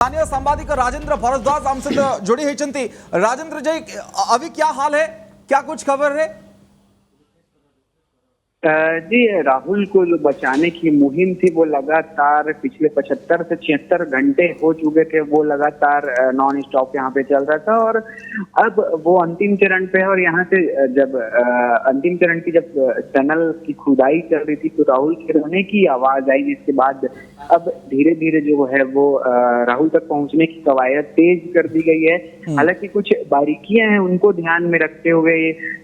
स्थानीय सांबादिक राजेंद्र भरद्वाज हमसे जोड़ी होती। राजेंद्र जी, अभी क्या हाल है, क्या कुछ खबर है? जी, राहुल को जो बचाने की मुहिम थी वो लगातार पिछले 75 से 76 घंटे हो चुके थे। वो लगातार नॉन स्टॉप यहाँ पे चल रहा था और अब वो अंतिम चरण पे है। और यहाँ से जब अंतिम चरण की जब टनल की खुदाई चल रही थी तो राहुल के रोने की आवाज आई, जिसके बाद अब धीरे धीरे जो है वो राहुल तक पहुंचने की कवायद तेज कर दी गई है। हालांकि कुछ बारीकियां हैं, उनको ध्यान में रखते हुए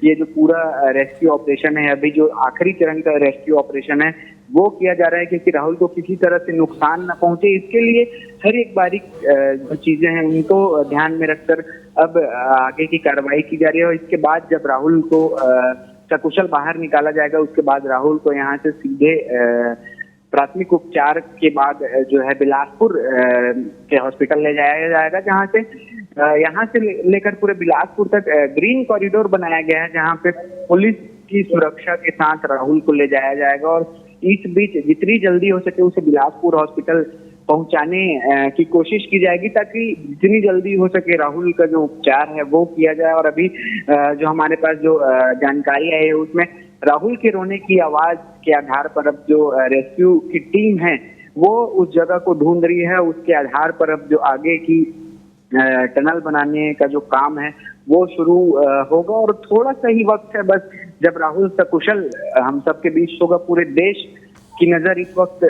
ये जो पूरा रेस्क्यू ऑपरेशन है, अभी जो आखिरी चरण का रेस्क्यू ऑपरेशन है वो किया जा रहा है, क्योंकि राहुल को किसी तरह से नुकसान न पहुंचे। इसके लिए हर एक बारीक जो चीजें हैं उनको ध्यान में रखकर अब आगे की कार्रवाई की जा रही है। और इसके बाद जब राहुल को सकुशल बाहर निकाला जाएगा, उसके बाद राहुल को यहाँ से सीधे प्राथमिक उपचार के बाद जो है बिलासपुर के हॉस्पिटल ले जाया जाएगा, जहाँ से यहाँ से लेकर पूरे बिलासपुर तक ग्रीन कॉरिडोर बनाया गया है, जहाँ पे पुलिस की सुरक्षा के साथ राहुल को ले जाया जाएगा। और इस बीच जितनी जल्दी हो सके उसे बिलासपुर हॉस्पिटल पहुंचाने की कोशिश की जाएगी, ताकि जितनी जल्दी हो सके राहुल का जो उपचार है वो किया जाए। और अभी जो हमारे पास जो जानकारी आई है उसमें राहुल के रोने की आवाज के आधार पर अब जो रेस्क्यू की टीम है वो उस जगह को ढूंढ रही है। उसके आधार पर अब जो आगे की टनल बनाने का जो काम है वो शुरू होगा। और थोड़ा सा ही वक्त है बस, जब राहुल सकुशल हम सबके बीच होगा। पूरे देश की नजर इस वक्त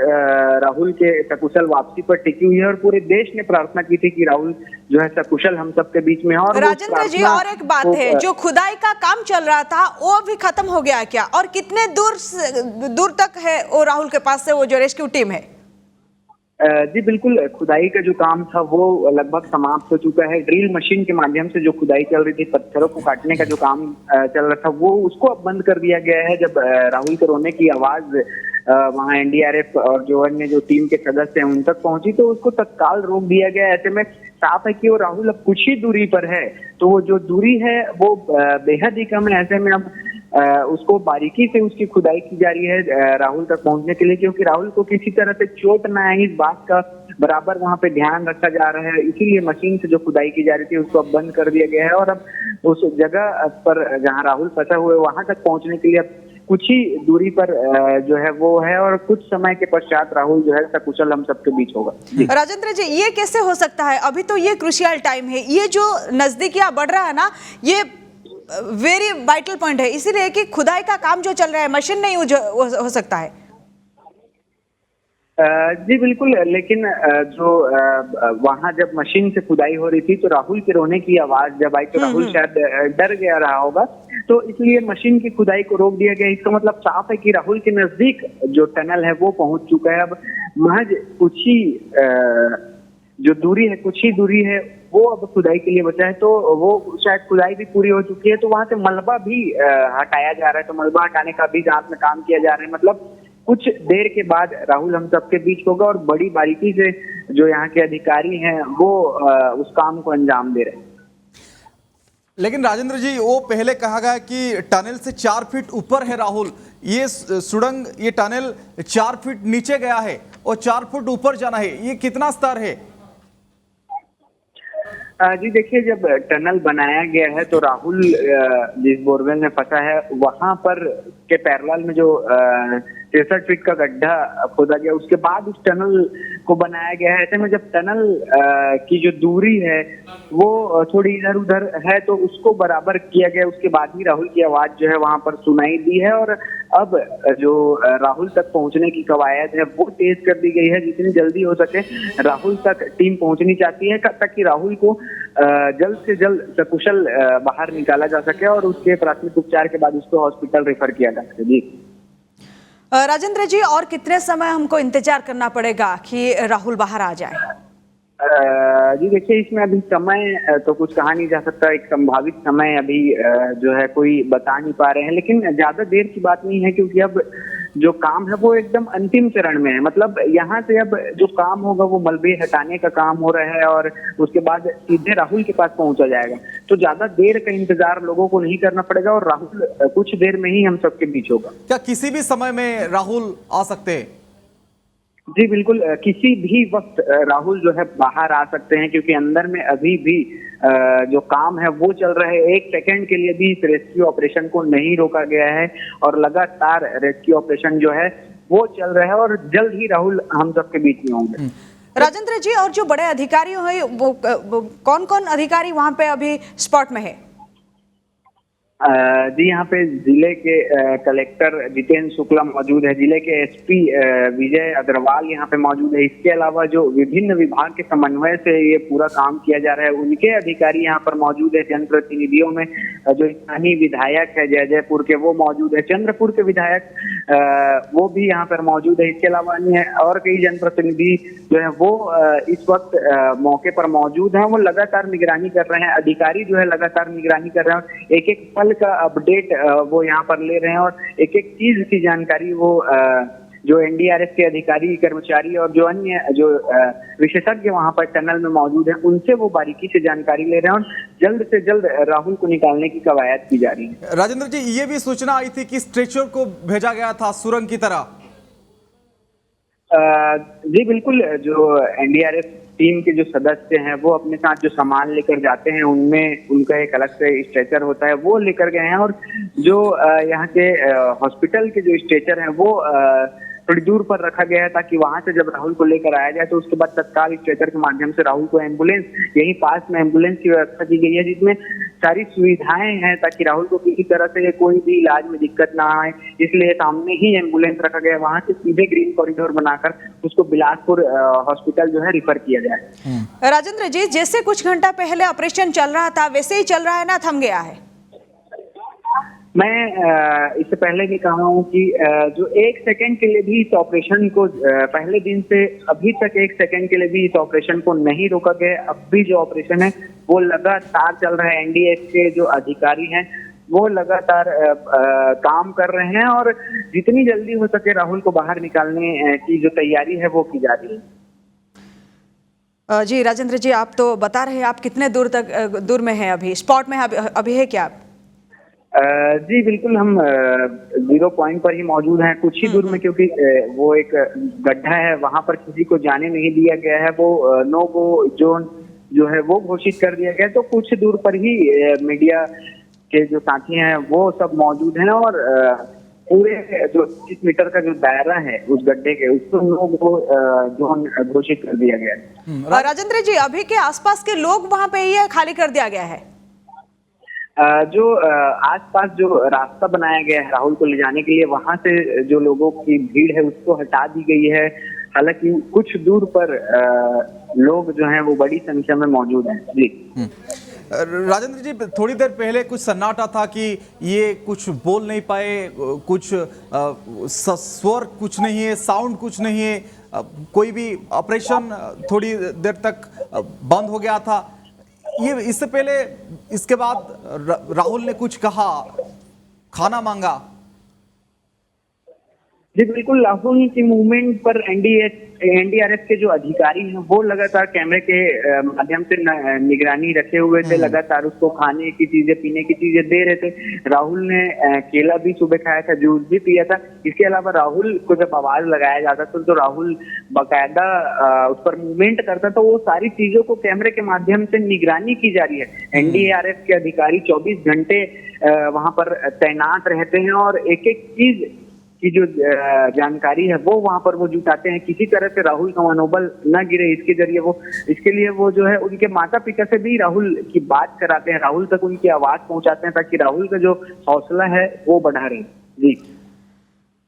राहुल के सकुशल वापसी पर टिकी हुई है और पूरे देश ने प्रार्थना की थी कि राहुल जो है सकुशल हम सबके बीच में है। और राजेंद्र जी, और एक बात है, जो खुदाई का काम चल रहा था वो भी खत्म हो गया क्या, और कितने दूर तक है वो राहुल के पास से वो जो रेस्क्यू टीम है? जी बिल्कुल, खुदाई का जो काम था वो लगभग समाप्त हो चुका है। ड्रिल मशीन के माध्यम से जो खुदाई चल रही थी, पत्थरों को काटने का जो काम चल रहा था वो उसको अब बंद कर दिया गया है। जब राहुल के रोने की आवाज वहां एनडीआरएफ और जो अन्य जो टीम के सदस्य हैं उन तक पहुंची तो उसको तत्काल रोक दिया गया। ऐसे में साफ है कि वो राहुल अब कुछ ही दूरी पर है, तो वो जो दूरी है वो बेहद ही कम है। ऐसे में अब उसको बारीकी से उसकी खुदाई की जा रही है राहुल तक पहुंचने के लिए, क्योंकि राहुल को किसी तरह से चोट न आए इस बात का बराबर वहां पे ध्यान रखा जा रहा है। इसीलिए मशीन से जो खुदाई की जा रही थी उसको अब बंद कर दिया गया है। और अब उस जगह पर जहां राहुल फंसा हुआ है वहां तक पहुंचने के लिए अब कुछ ही दूरी पर जो है वो है, और कुछ समय के पश्चात राहुल जो है सकुशल हम सबके बीच होगा। राजेंद्र जी, ये कैसे हो सकता है? अभी तो ये क्रूशियल टाइम है, ये जो नजदीकियां बढ़ रहा है ना, ये वेरी वाइटल पॉइंट है, इसीलिए कि खुदाई का काम जो चल रहा है मशीन नहीं हो सकता है। जी बिल्कुल, लेकिन जो वहां जब मशीन से खुदाई हो रही थी तो राहुल के रोने की आवाज जब आई तो राहुल शायद डर गया रहा होगा, तो इसलिए मशीन की खुदाई को रोक दिया गया। इसका मतलब साफ है कि राहुल के नजदीक जो टनल है वो पहुंच चुका है। अब महज कुछ ही जो दूरी है, कुछ ही दूरी है वो अब खुदाई के लिए बचा है, तो वो शायद खुदाई भी पूरी हो चुकी है। तो वहां से मलबा भी हटाया जा रहा है, तो मलबा हटाने का भी जांच में काम किया जा रहा है। मतलब कुछ देर के बाद राहुल हम सबके बीच होगा और बड़ी बारीकी से जो यहाँ के अधिकारी हैं वो उस काम को अंजाम दे रहे हैं। लेकिन राजेंद्र जी, वो पहले कहा गया कि टनल से 4 फीट ऊपर है राहुल, ये सुड़ंग, ये टनल 4 फीट नीचे गया है और 4 फुट ऊपर जाना है, ये कितना स्तर है? जी देखिए, जब टनल बनाया गया है तो राहुल जिस बोरवेल में फंसा है वहां पर के पैरेलल में जो 63 फीट का गड्ढा खोदा गया, उसके बाद उस टनल को बनाया गया है। ऐसे में जब टनल की जो दूरी है वो थोड़ी इधर उधर है तो उसको बराबर किया गया, उसके बाद ही राहुल की आवाज जो है वहां पर सुनाई दी है। और अब जो राहुल तक पहुंचने की कवायद है वो तेज कर दी गई है। जितनी जल्दी हो सके राहुल तक टीम पहुंचनी चाहती है ताकि राहुल को जल्द से जल्द सकुशल बाहर निकाला जा सके और उसके प्राथमिक उपचार के बाद उसको हॉस्पिटल रेफर किया जा सके। जी राजेंद्र जी, और कितने समय हमको इंतजार करना पड़ेगा कि राहुल बाहर आ जाए? जी देखिए, इसमें अभी समय तो कुछ कहा नहीं जा सकता। एक संभावित समय अभी जो है कोई बता नहीं पा रहे हैं, लेकिन ज्यादा देर की बात नहीं है, क्योंकि अब जो काम है वो एकदम अंतिम चरण में है। मतलब यहाँ से अब जो काम होगा वो मलबे हटाने का काम हो रहा है और उसके बाद सीधे राहुल के पास पहुंचा जाएगा। तो ज्यादा देर का इंतजार लोगों को नहीं करना पड़ेगा और राहुल कुछ देर में ही हम सबके बीच होगा। क्या किसी भी समय में राहुल आ सकते हैं? जी बिल्कुल, किसी भी वक्त राहुल जो है बाहर आ सकते हैं, क्योंकि अंदर में अभी भी जो काम है वो चल रहा है। एक सेकंड के लिए भी इस रेस्क्यू ऑपरेशन को नहीं रोका गया है और लगातार रेस्क्यू ऑपरेशन जो है वो चल रहा है और जल्द ही राहुल हम सबके बीच में होंगे। राजेंद्र जी, और जो बड़े अधिकारी हैं वो कौन कौन अधिकारी वहां पे अभी स्पॉट में है? जी, यहाँ पे जिले के कलेक्टर जितेंद्र शुक्ला मौजूद है, जिले के एसपी विजय अग्रवाल यहाँ पे मौजूद है। इसके अलावा जो विभिन्न विभाग के समन्वय से ये पूरा काम किया जा रहा है उनके अधिकारी यहाँ पर मौजूद है। जनप्रतिनिधियों में जो स्थानीय विधायक है जयपुर के वो मौजूद है, चंद्रपुर के विधायक वो भी यहाँ पर मौजूद है। इसके अलावा अन्य और कई जनप्रतिनिधि जो है वो इस वक्त मौके पर मौजूद हैं, वो लगातार निगरानी कर रहे हैं। अधिकारी जो है लगातार निगरानी कर रहे हैं, एक एक पल का अपडेट वो यहाँ पर ले रहे हैं और एक एक चीज की जानकारी वो जो एनडीआरएफ के अधिकारी कर्मचारी और जो अन्य जो विशेषज्ञ वहां पर टनल में मौजूद हैं उनसे वो बारीकी से जानकारी ले रहे हैं और जल्द से जल्द राहुल को निकालने की कवायद की जा रही है। राजेंद्र जी, ये भी सूचना आई थी कि स्ट्रेचर को भेजा गया था सुरंग की तरह। जी बिल्कुल, जो एनडीआरएफ टीम के जो सदस्य हैं वो अपने साथ जो सामान लेकर जाते हैं उनमें उनका एक अलग से स्ट्रेचर होता है, वो लेकर गए हैं। और जो यहाँ के हॉस्पिटल के जो स्ट्रेचर हैं वो थोड़ी दूर पर रखा गया है ताकि वहां से जब राहुल को लेकर आया जाए तो उसके बाद तत्काल स्ट्रेचर के माध्यम से राहुल को एम्बुलेंस, यही पास में एम्बुलेंस की व्यवस्था की गई है जिसमें सारी सुविधाएं हैं ताकि राहुल को किसी तरह से कोई भी इलाज में दिक्कत ना आए। इसलिए सामने ही एम्बुलेंस रखा गया, वहां से सीधे ग्रीन कॉरिडोर बनाकर उसको बिलासपुर हॉस्पिटल जो है रिफर किया जाए। राजेंद्र जी, जैसे कुछ घंटा पहले ऑपरेशन चल रहा था वैसे ही चल रहा है ना थम गया है? मैं इससे पहले भी कहा हूँ कि जो एक सेकंड के लिए भी इस ऑपरेशन को पहले दिन से अभी तक एक सेकंड के लिए भी इस ऑपरेशन को नहीं रोका गया। अब भी जो ऑपरेशन है वो लगातार चल रहा है। एनडीएफ के जो अधिकारी हैं वो लगातार काम कर रहे हैं और जितनी जल्दी हो सके राहुल को बाहर निकालने की जो तैयारी है वो की जा रही है। जी राजेंद्र जी, आप तो बता रहे हैं आप कितने दूर में हैं अभी, स्पॉट में अभी है क्या आप? जी बिल्कुल, हम 0 पॉइंट पर ही मौजूद हैं, कुछ ही दूर में, क्योंकि वो एक गड्ढा है वहां पर किसी को जाने नहीं दिया गया है। वो नो गो जोन जो है वो घोषित कर दिया गया, तो कुछ दूर पर ही मीडिया के जो साथी हैं वो सब मौजूद हैं और पूरे जो 30 मीटर का जो दायरा है उस गड्ढे के उसको नो गो जोन घोषित कर दिया गया है। राजेंद्र जी, अभी के आसपास के लोग वहां पे ही है, खाली कर दिया गया है? जो आसपास जो रास्ता बनाया गया है राहुल को ले जाने के लिए, वहां से जो लोगों की भीड़ है उसको हटा दी गई है। हालांकि कुछ दूर पर लोग जो हैं वो बड़ी संख्या में मौजूद हैं। जी राजेंद्र जी, थोड़ी देर पहले कुछ सन्नाटा था कि ये कुछ बोल नहीं पाए, कुछ स्वर कुछ नहीं है, साउंड कुछ नहीं है, कोई भी ऑपरेशन थोड़ी देर तक बंद हो गया था। ये इससे पहले, इसके बाद राहुल ने कुछ कहा, खाना मांगा? जी बिल्कुल, राहुल की मूवमेंट पर एनडीआरएफ के जो अधिकारी हैं वो लगातार कैमरे के माध्यम से निगरानी रखे हुए थे, लगातार उसको खाने की चीजें, पीने की चीजें दे रहे थे। राहुल ने केला भी सुबह खाया था, जूस भी पिया था। इसके अलावा राहुल को जब आवाज लगाया जाता था तो राहुल बाकायदा उस पर मूवमेंट करता, तो वो सारी चीजों को कैमरे के माध्यम से निगरानी की जा रही है। एनडीआरएफ के अधिकारी 24 घंटे वहां पर तैनात रहते हैं और एक एक चीज की जो जानकारी है वो वहां पर वो जुटाते हैं, किसी तरह से राहुल का मनोबल न गिरे इसके जरिए वो, इसके लिए वो जो है उनके माता पिता से भी राहुल की बात कराते हैं, राहुल तक उनकी आवाज पहुंचाते हैं ताकि राहुल का जो हौसला है वो बढ़ा रहे। जी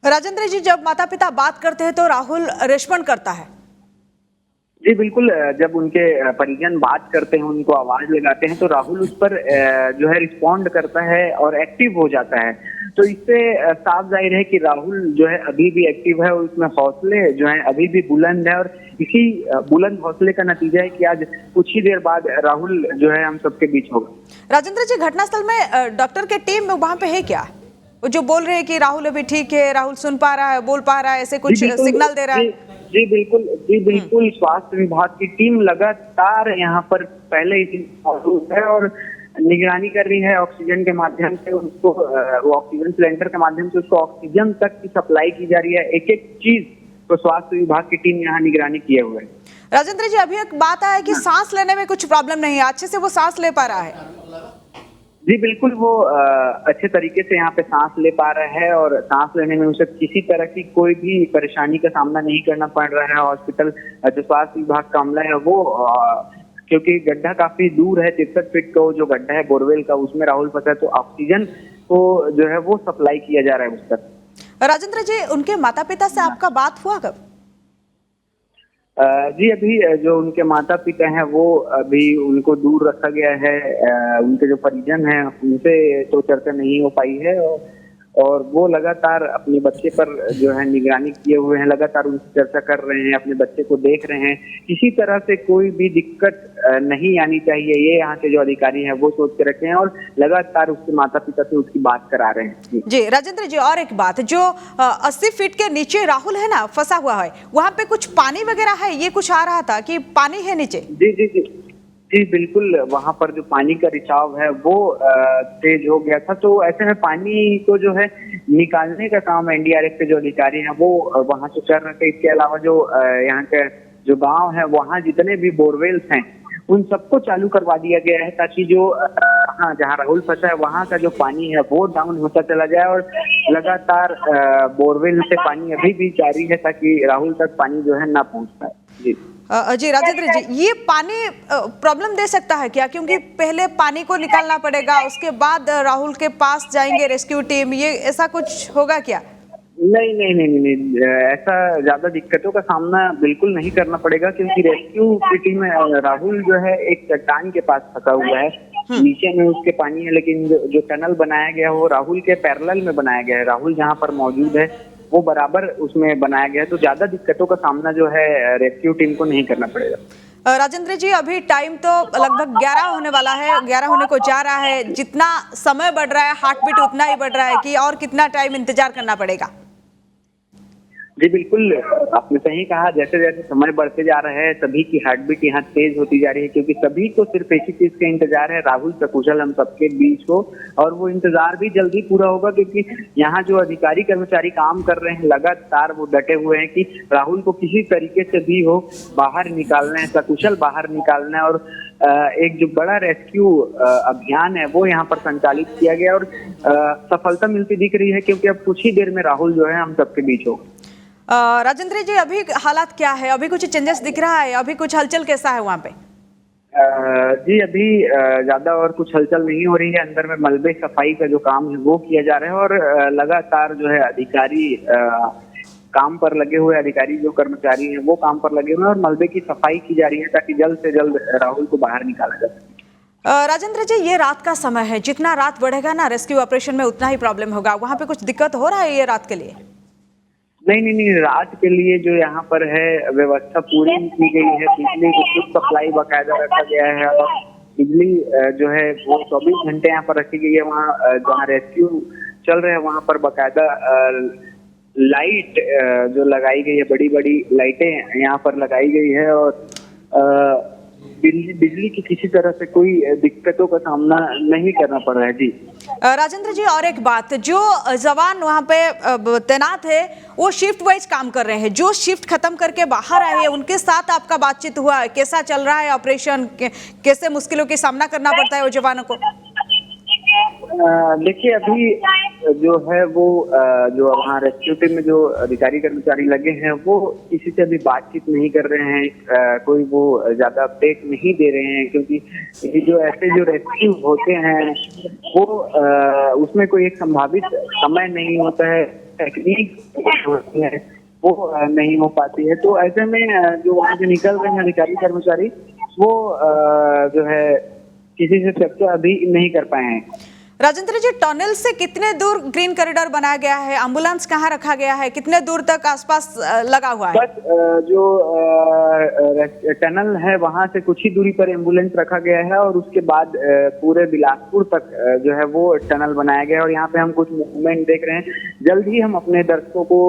राजेंद्र जी, जब माता पिता बात करते हैं तो राहुल रिस्पॉन्ड करता है? जी बिल्कुल, जब उनके परिजन बात करते हैं, उनको आवाज लगाते हैं तो राहुल उस पर जो है रिस्पॉन्ड करता है और एक्टिव हो जाता है। तो इससे साफ जाहिर है कि राहुल जो है अभी भी एक्टिव है और उसमें हौसले जो है अभी भी बुलंद है और इसी बुलंद हौसले का नतीजा है कि आज कुछ ही देर बाद राहुल जो है हम सबके बीच होगा। राजेंद्र जी, घटनास्थल में डॉक्टर के टीम वहां पे है क्या? वो जो बोल रहे हैं कि राहुल अभी ठीक है, राहुल सुन पा रहा है, बोल पा रहा है, ऐसे कुछ सिग्नल दे रहा है? जी बिल्कुल, स्वास्थ्य विभाग की टीम लगातार यहाँ पर पहले ही मौजूद है और निगरानी कर रही है। ऑक्सीजन के माध्यम से उसको, वो ऑक्सीजन सिलेंडर के माध्यम से उसको ऑक्सीजन तक की सप्लाई की जा रही है। एक एक चीज तो स्वास्थ्य विभाग की टीम यहाँ निगरानी किए हुए है। राजेंद्र जी, अभी एक बात आया कि सांस लेने में कुछ प्रॉब्लम नहीं है, अच्छे से वो सांस ले पा रहा है। जी बिल्कुल, वो अच्छे तरीके से यहाँ पे सांस ले पा रहा है और सांस लेने में उसे किसी तरह की कोई भी परेशानी का सामना नहीं करना पड़ रहा है। हॉस्पिटल जो स्वास्थ्य विभाग का अमला है वो क्योंकि गड्ढा काफी दूर है, 63 फीट का जो गड्ढा है बोरवेल का, उसमें राहुल फंसा है, तो ऑक्सीजन को जो है वो सप्लाई किया जा रहा है उस तक। राजेंद्र जी, उनके माता पिता से आपका बात हुआ कब? जी अभी जो उनके माता पिता हैं वो अभी उनको दूर रखा गया है। उनके जो परिजन हैं उनसे तो चर्चा नहीं हो पाई है और वो लगातार अपने बच्चे पर जो है निगरानी किए हुए हैं, लगातार उनसे चर्चा कर रहे हैं, अपने बच्चे को देख रहे हैं, किसी तरह से कोई भी दिक्कत नहीं आनी चाहिए, ये यहाँ के जो अधिकारी हैं वो सोच के रखे हैं और लगातार उसके माता पिता से उसकी बात करा रहे हैं। जी राजेंद्र जी, और एक बात, जो 80 फीट के नीचे राहुल है ना फंसा हुआ है, वहाँ पे कुछ पानी वगैरह है, ये कुछ आ रहा था कि पानी है नीचे? जी जी जी जी बिल्कुल, वहाँ पर जो पानी का रिसाव है वो तेज हो गया था, तो ऐसे में पानी को जो है निकालने का काम एनडीआरएफ के जो अधिकारी हैं वो वहाँ से कर रहे थे। इसके अलावा जो यहाँ के जो गांव है वहाँ जितने भी बोरवेल्स हैं उन सबको चालू करवा दिया गया है ताकि जो हाँ जहाँ राहुल फंसा है वहाँ का जो पानी है वो डाउन होता चला जाए और लगातार बोरवेल से पानी अभी भी जारी है ताकि राहुल तक पानी जो है ना पहुँच पाए। जी जी राजेंद्र जी, ये पानी प्रॉब्लम दे सकता है क्या? क्योंकि पहले पानी को निकालना पड़ेगा, उसके बाद राहुल के पास जाएंगे रेस्क्यू टीम, ये ऐसा कुछ होगा क्या? नहीं नहीं नहीं नहीं, ऐसा ज्यादा दिक्कतों का सामना बिल्कुल नहीं करना पड़ेगा क्योंकि रेस्क्यू की टीम राहुल जो है एक चट्टान के पास फंसा हुआ है, नीचे में उसके पानी है, लेकिन जो टनल बनाया गया है वो राहुल के पैरेलल में बनाया गया है। राहुल जहाँ पर मौजूद है वो बराबर उसमें बनाया गया है, तो ज्यादा दिक्कतों का सामना जो है रेस्क्यू टीम को नहीं करना पड़ेगा। राजेंद्र जी, अभी टाइम तो लगभग 11 होने वाला है, 11 होने को जा रहा है, जितना समय बढ़ रहा है हार्ट बीट उतना ही बढ़ रहा है कि और कितना टाइम इंतजार करना पड़ेगा? जी बिल्कुल, आपने सही कहा, जैसे जैसे समय बढ़ते जा रहा है सभी की हार्ट बीट यहाँ तेज होती जा रही है क्योंकि सभी को सिर्फ एक ही चीज का इंतजार है, राहुल सकुशल हम सबके बीच हो, और वो इंतजार भी जल्दी पूरा होगा क्योंकि यहाँ जो अधिकारी कर्मचारी काम कर रहे हैं लगातार वो डटे हुए हैं कि राहुल को किसी तरीके से भी हो बाहर निकालना है, सकुशल बाहर निकालना है। और एक जो बड़ा रेस्क्यू अभियान है वो यहाँ पर संचालित किया गया और सफलता मिलती दिख रही है क्योंकि अब कुछ ही देर में राहुल जो है हम सबके बीच हो। राजेंद्र जी, अभी हालात क्या है? अभी कुछ चेंजेस दिख रहा है? अभी कुछ हलचल कैसा है वहाँ पे? जी अभी ज्यादा और कुछ हलचल नहीं हो रही है, अंदर में मलबे सफाई का जो काम है वो किया जा रहा है और लगातार जो है अधिकारी काम पर लगे हुए, अधिकारी जो कर्मचारी हैं वो काम पर लगे हुए हैं और मलबे की सफाई की जा रही है ताकि जल्द से जल्द राहुल को बाहर निकाला जा सके। राजेंद्र जी, ये रात का समय है, जितना रात बढ़ेगा ना रेस्क्यू ऑपरेशन में उतना ही प्रॉब्लम होगा, वहाँ पे कुछ दिक्कत हो रहा है ये रात के लिए? नहीं, रात के लिए जो यहाँ पर है व्यवस्था पूरी की गई है, बिजली की खुद सप्लाई बाकायदा रखा गया है और बिजली जो है वो 24 घंटे यहाँ पर रखी गई है। वहाँ जहाँ रेस्क्यू चल रहे हैं वहाँ पर बाकायदा लाइट जो लगाई गई है, बड़ी बड़ी लाइटें यहाँ पर लगाई गई है और बिजली की किसी तरह से कोई दिक्कतों का सामना नहीं करना पड़ रहा है। जी राजेंद्र जी, और एक बात, जो जवान वहाँ पे तैनात है वो शिफ्ट वाइज काम कर रहे हैं, जो शिफ्ट खत्म करके बाहर आए हैं उनके साथ आपका बातचीत हुआ है? कैसा चल रहा है ऑपरेशन, कैसे मुश्किलों का सामना करना पड़ता है वो जवानों को? देखिए अभी जो है वो जो वहाँ रेस्क्यू टीम में जो अधिकारी कर्मचारी लगे हैं वो किसी से अभी बातचीत नहीं कर रहे हैं, कोई वो ज्यादा अपडेट नहीं दे रहे हैं क्योंकि ये जो ऐसे जो रेस्क्यू होते हैं वो उसमें कोई एक संभावित समय नहीं होता है, टेक्निक होती है वो नहीं हो पाती है, तो ऐसे में जो वहाँ से निकल रहे हैं अधिकारी कर्मचारी वो जो है किसी से चर्चा अभी नहीं कर पाए हैं। राजेंद्र जी, टनल से कितने दूर ग्रीन कॉरिडोर बनाया गया है? एम्बुलेंस कहाँ रखा गया है? कितने दूर तक आसपास लगा हुआ है? बस जो टनल है वहां से कुछ ही दूरी पर एम्बुलेंस रखा गया है और उसके बाद पूरे बिलासपुर तक जो है वो टनल बनाया गया है और यहाँ पे हम कुछ मूवमेंट देख रहे हैं। जल्द ही हम अपने दर्शकों को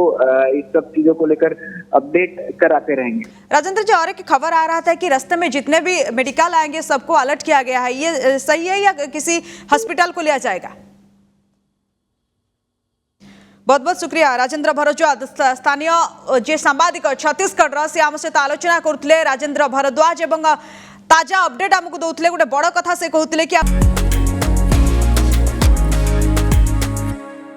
इस सब चीजों को लेकर अपडेट कराते रहेंगे। राजेंद्र जी, और एक खबर आ रहा था कि रास्ते में जितने भी मेडिकल आएंगे सबको अलर्ट किया गया है, ये सही है या किसी हॉस्पिटल को लिया जाएगा? बहुत बहुत शुक्रिया राजेंद्र भारद्वाज स्थानीय जे सांबादिक छत्तीसगढ़ से आम सहित आलोचना करते राजेंद्र भारद्वाज एवं ताजा अपडेट आमको दौले गोटे बड़ कथा से कहते कि